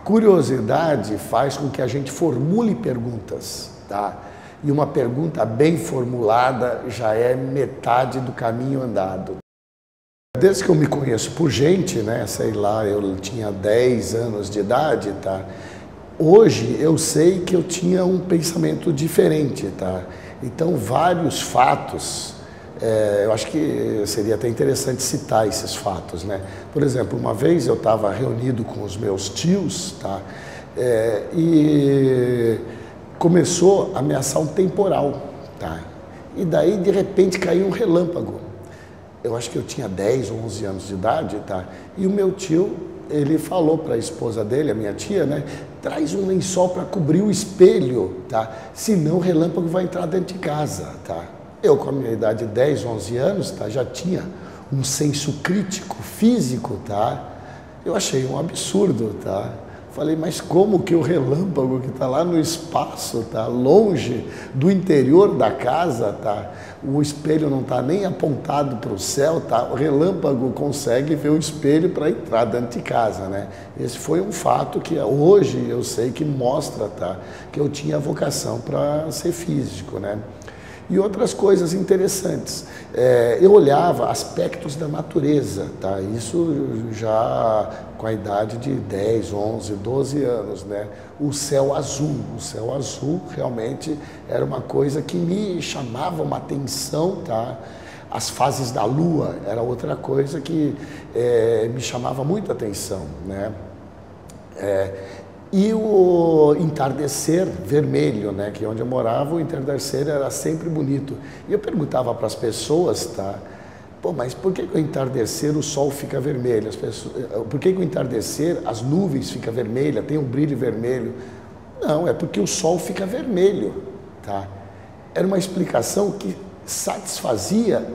curiosidade faz com que a gente formule perguntas, tá? E uma pergunta bem formulada já é metade do caminho andado. Desde que eu me conheço por gente, né, sei lá, eu tinha 10 anos de idade, tá? Hoje eu sei que eu tinha um pensamento diferente, tá? Então vários fatos, eu acho que seria até interessante citar esses fatos, né? Por exemplo, uma vez eu estava reunido com os meus tios, tá? E começou a ameaçar um temporal, tá? E daí de repente caiu um relâmpago. Eu acho que eu tinha 10 ou 11 anos de idade, tá? E o meu tio, ele falou para a esposa dele, a minha tia, né? Traz um lençol para cobrir o espelho, tá? Senão o relâmpago vai entrar dentro de casa, tá? Eu, com a minha idade de 10, 11 anos, tá? Já tinha um senso crítico, físico, tá? Eu achei um absurdo, tá? Falei, mas como que o relâmpago que está lá no espaço, tá longe do interior da casa, tá? O espelho não está nem apontado para o céu, tá? O relâmpago consegue ver o espelho para entrar dentro de casa, né? Esse foi um fato que hoje eu sei que mostra, tá? Que eu tinha vocação para ser físico, né? E outras coisas interessantes. Eu olhava aspectos da natureza, tá? Isso já com a idade de 10, 11, 12 anos, né? O céu azul realmente era uma coisa que me chamava uma atenção, tá? As fases da lua era outra coisa que me chamava muita atenção, né? E o entardecer vermelho, né, que onde eu morava, o entardecer era sempre bonito. E eu perguntava para as pessoas, tá? Pô, mas por que o entardecer o sol fica vermelho? Por que o entardecer as nuvens ficam vermelhas, tem um brilho vermelho? Não, é porque o sol fica vermelho, tá? Era uma explicação que satisfazia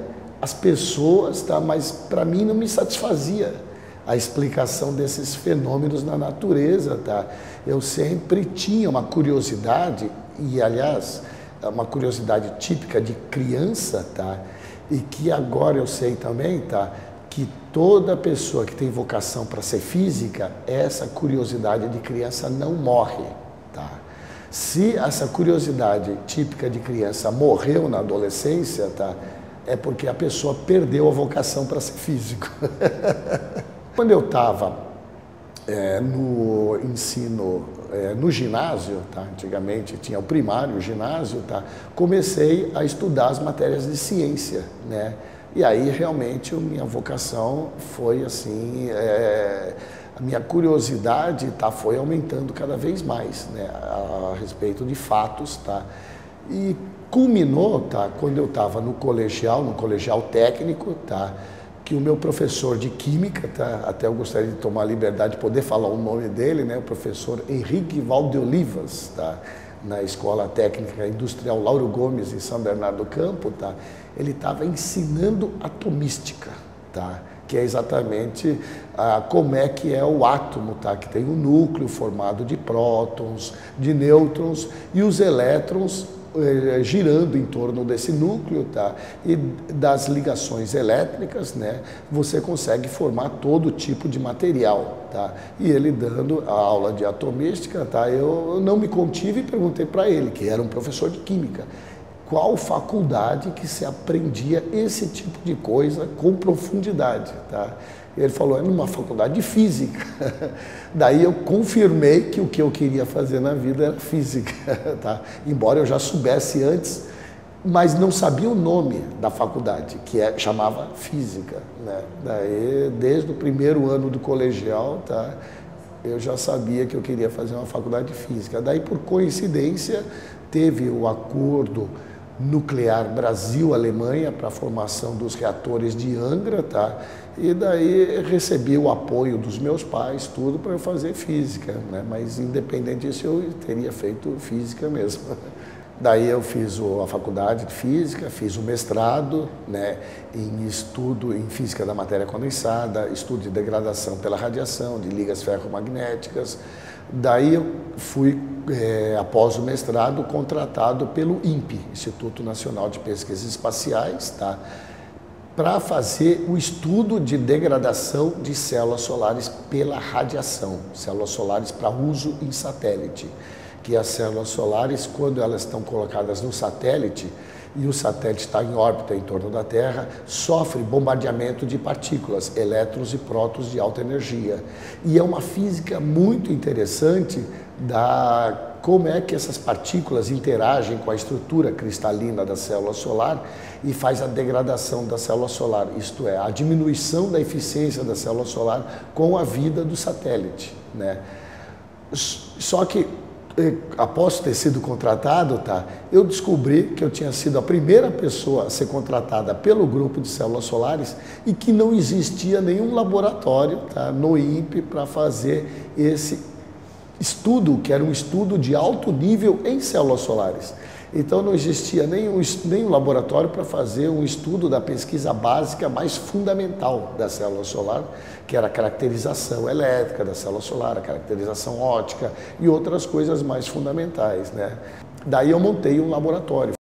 as pessoas, tá? Mas para mim não me satisfazia a explicação desses fenômenos na natureza, tá? Eu sempre tinha uma curiosidade, e aliás, uma curiosidade típica de criança, tá? E que agora eu sei também, tá? Que toda pessoa que tem vocação para ser física, essa curiosidade de criança não morre, tá? Se essa curiosidade típica de criança morreu na adolescência, tá? É porque a pessoa perdeu a vocação para ser físico. Quando eu estava no ensino, no ginásio, tá? Antigamente tinha o primário, o ginásio, tá? Comecei a estudar as matérias de ciência, né? E aí realmente a minha vocação foi assim, a minha curiosidade, tá? Foi aumentando cada vez mais, né? A respeito de fatos, tá? E culminou, tá? Quando eu estava no colegial técnico, tá? Que o meu professor de química, tá? Até eu gostaria de tomar a liberdade de poder falar o nome dele, né? O professor Henrique Valdeolivas, tá? Na Escola Técnica Industrial Lauro Gomes, em São Bernardo do Campo, tá? Ele estava ensinando atomística, tá? Que é exatamente como é que é o átomo, tá? Que tem um núcleo formado de prótons, de nêutrons e os elétrons girando em torno desse núcleo, tá? E das ligações elétricas, né? Você consegue formar todo tipo de material, tá? E ele dando a aula de atomística, tá? Eu não me contive e perguntei para ele, que era um professor de química, qual faculdade que se aprendia esse tipo de coisa com profundidade, tá? Ele falou, é numa faculdade de física. Daí eu confirmei que o que eu queria fazer na vida era física, tá? Embora eu já soubesse antes, mas não sabia o nome da faculdade, que chamava física, né? Daí, desde o primeiro ano do colegial, tá? Eu já sabia que eu queria fazer uma faculdade de física. Daí, por coincidência, teve o acordo nuclear Brasil-Alemanha para a formação dos reatores de Angra, tá? E daí recebi o apoio dos meus pais, tudo para eu fazer física, né? Mas independente disso eu teria feito física mesmo. Daí eu fiz a faculdade de física, fiz o mestrado, né, em estudo em física da matéria condensada, estudo de degradação pela radiação, de ligas ferromagnéticas. Daí eu fui, após o mestrado, contratado pelo INPE, Instituto Nacional de Pesquisas Espaciais, tá, para fazer o estudo de degradação de células solares pela radiação, células solares para uso em satélite, que as células solares, quando elas estão colocadas no satélite, e o satélite está em órbita em torno da Terra, sofre bombardeamento de partículas, elétrons e prótons de alta energia. E é uma física muito interessante da como é que essas partículas interagem com a estrutura cristalina da célula solar e faz a degradação da célula solar, isto é, a diminuição da eficiência da célula solar com a vida do satélite, né? Só que após ter sido contratado, eu descobri que eu tinha sido a primeira pessoa a ser contratada pelo grupo de células solares e que não existia nenhum laboratório, no INPE para fazer esse estudo, que era um estudo de alto nível em células solares. Então não existia nenhum laboratório para fazer um estudo da pesquisa básica mais fundamental da célula solar, que era a caracterização elétrica da célula solar, a caracterização óptica e outras coisas mais fundamentais, né? Daí eu montei um laboratório.